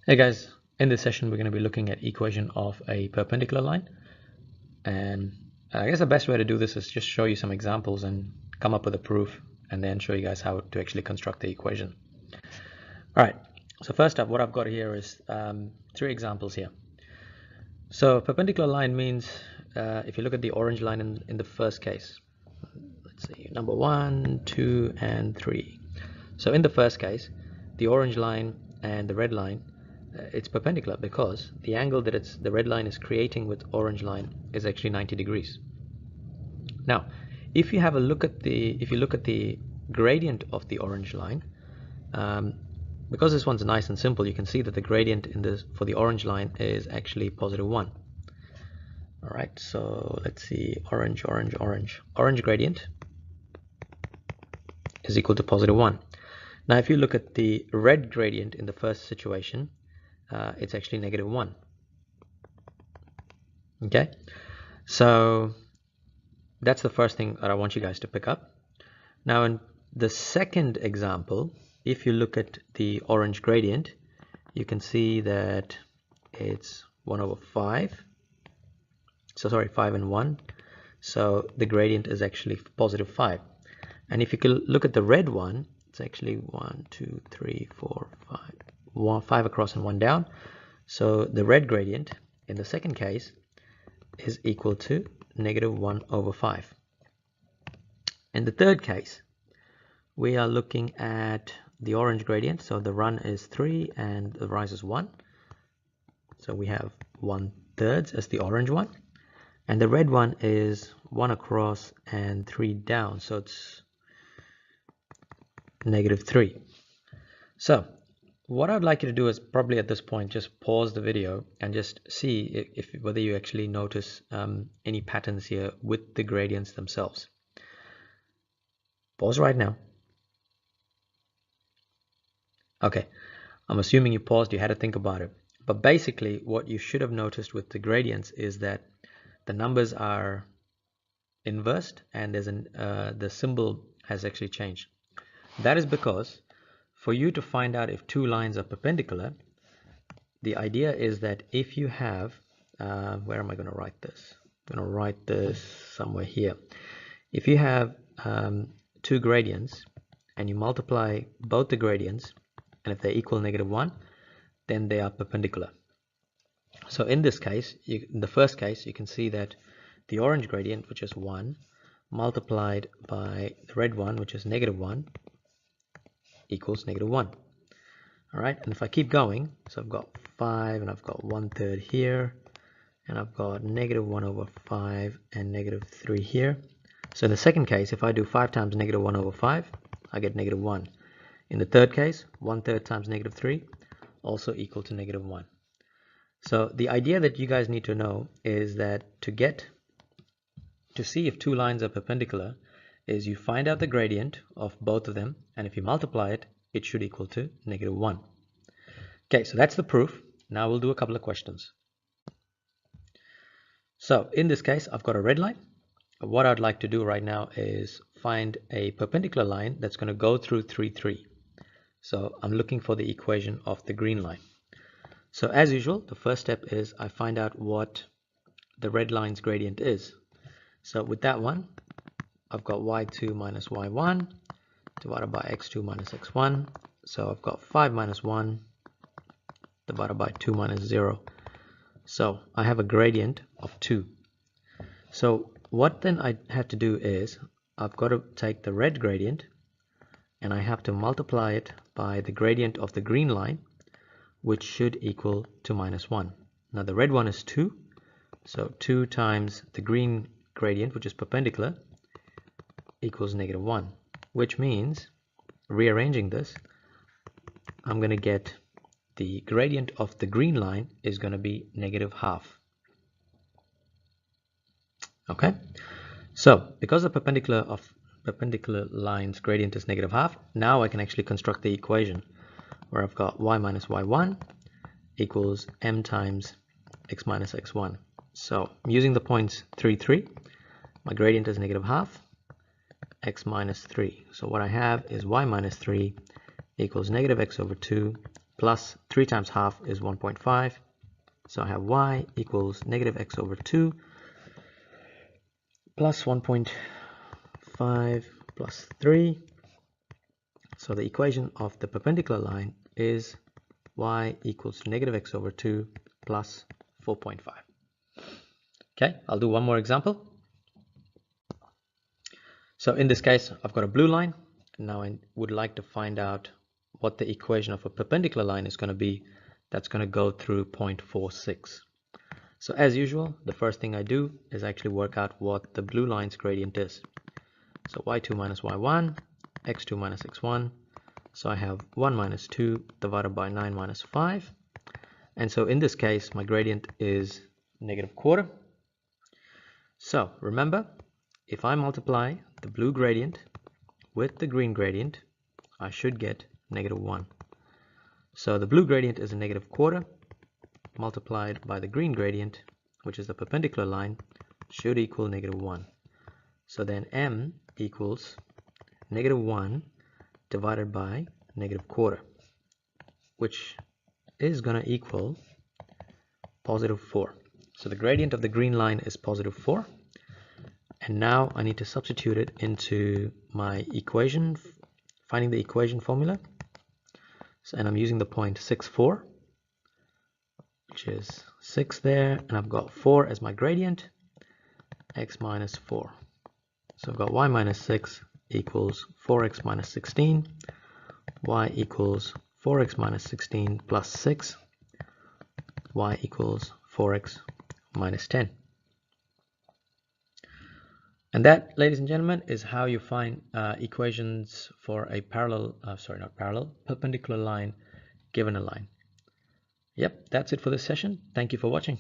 Hey guys, in this session we're going to be looking at equation of a perpendicular line, and I guess the best way to do this is just show you some examples and come up with a proof and then show you guys how to actually construct the equation. Alright, so first up what I've got here is three examples here. So perpendicular line means if you look at the orange line in the first case, let's see, number 1, 2 and 3. So in the first case, the orange line and the red line, it's perpendicular because the angle that the red line is creating with orange line is actually 90 degrees. Now, if you have a look at the gradient of the orange line, because this one's nice and simple, you can see that the gradient for the orange line is actually positive 1. All right, so let's see, orange gradient is equal to positive 1. Now, if you look at the red gradient in the first situation, it's actually negative 1. Okay, so that's the first thing that I want you guys to pick up. Now, in the second example, if you look at the orange gradient, you can see that it's 1 over 5. So sorry, 5 and 1. So the gradient is actually positive 5. And if you can look at the red one, it's actually 1, 2, 3, 4, 5. 5 across and 1 down. So the red gradient in the second case is equal to negative 1 over 5. In the third case, we are looking at the orange gradient. So the run is 3 and the rise is 1. So we have 1/3 as the orange one. And the red one is 1 across and 3 down. So it's negative 3. So what I'd like you to do is probably at this point just pause the video and just see whether you actually notice any patterns here with the gradients themselves. Pause right now. Okay, I'm assuming you paused, you had to think about it. But basically what you should have noticed with the gradients is that the numbers are inversed and the symbol has actually changed. That is because for you to find out if two lines are perpendicular, the idea is that if you have, where am I going to write this? I'm going to write this somewhere here. If you have two gradients and you multiply both the gradients, and if they equal negative 1, then they are perpendicular. So in this case, in the first case, you can see that the orange gradient, which is 1, multiplied by the red one, which is negative 1, equals negative 1. All right, and if I keep going, so I've got 5 and I've got 1/3 here, and I've got negative 1 over 5 and negative 3 here. So in the second case, if I do 5 times negative 1 over 5, I get negative 1. In the third case, 1/3 times negative 3, also equal to negative 1. So the idea that you guys need to know is that to see if two lines are perpendicular is you find out the gradient of both of them, and if you multiply it, it should equal to negative 1. Okay, so that's the proof. Now we'll do a couple of questions. So in this case, I've got a red line. What I'd like to do right now is find a perpendicular line that's going to go through 3, 3. So I'm looking for the equation of the green line. So as usual, the first step is I find out what the red line's gradient is. So with that one, I've got y2 minus y1 divided by x2 minus x1. So I've got 5 minus 1 divided by 2 minus 0. So I have a gradient of 2. So what then I have to do is I've got to take the red gradient and I have to multiply it by the gradient of the green line, which should equal to minus 1. Now the red one is 2, so 2 times the green gradient, which is perpendicular, equals negative 1, which means, rearranging this, I'm going to get the gradient of the green line is going to be negative half. Okay, so because the perpendicular line's gradient is negative half, now I can actually construct the equation where I've got y minus y1 equals m times x minus x1. So I'm using the points 3, 3. My gradient is negative half, x minus 3. So what I have is y minus 3 equals negative x over 2 plus 3 times half is 1.5. So I have y equals negative x over 2 plus 1.5 plus 3. So the equation of the perpendicular line is y equals negative x over 2 plus 4.5. Okay, I'll do one more example. So in this case, I've got a blue line. Now I would like to find out what the equation of a perpendicular line is going to be that's going to go through 0.46. So as usual, the first thing I do is actually work out what the blue line's gradient is. So y2 minus y1, x2 minus x1. So I have 1 minus 2 divided by 9 minus 5. And so in this case, my gradient is negative quarter. So remember, if I multiply the blue gradient with the green gradient, I should get negative 1. So the blue gradient is a negative quarter multiplied by the green gradient, which is the perpendicular line, should equal negative 1. So then m equals negative 1 divided by negative quarter, which is going to equal positive 4. So the gradient of the green line is positive 4. And now I need to substitute it into my equation, finding the equation formula. So, and I'm using the point 6, 4, which is 6 there, and I've got 4 as my gradient, x minus 4. So I've got y minus 6 equals 4x minus 16, y equals 4x minus 16 plus 6, y equals 4x minus 10. And that, ladies and gentlemen, is how you find equations for a perpendicular line given a line. Yep, that's it for this session. Thank you for watching.